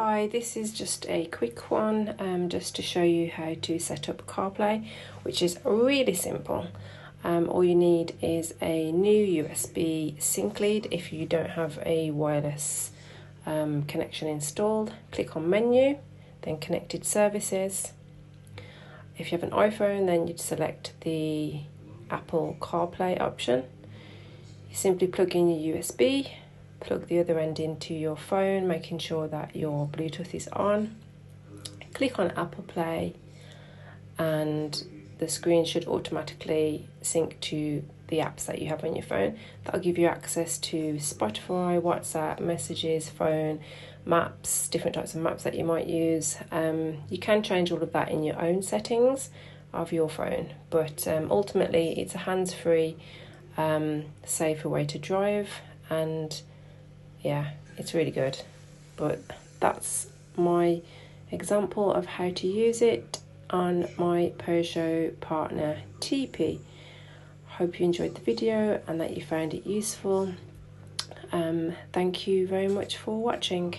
Hi, this is just a quick one just to show you how to set up CarPlay, which is really simple. All you need is a new USB sync lead if you don't have a wireless connection installed. Click on menu, then connected services. If you have an iPhone, then you'd select the Apple CarPlay option. You simply plug in your USB, plug the other end into your phone, making sure that your Bluetooth is on. Click on Apple Play and the screen should automatically sync to the apps that you have on your phone. That'll give you access to Spotify, WhatsApp, messages, phone, maps, different types of maps that you might use. You can change all of that in your own settings of your phone, but ultimately it's a hands-free, safer way to drive, and yeah, it's really good. But that's my example of how to use it on my Peugeot Partner Tepee. Hope you enjoyed the video and that you found it useful. Thank you very much for watching.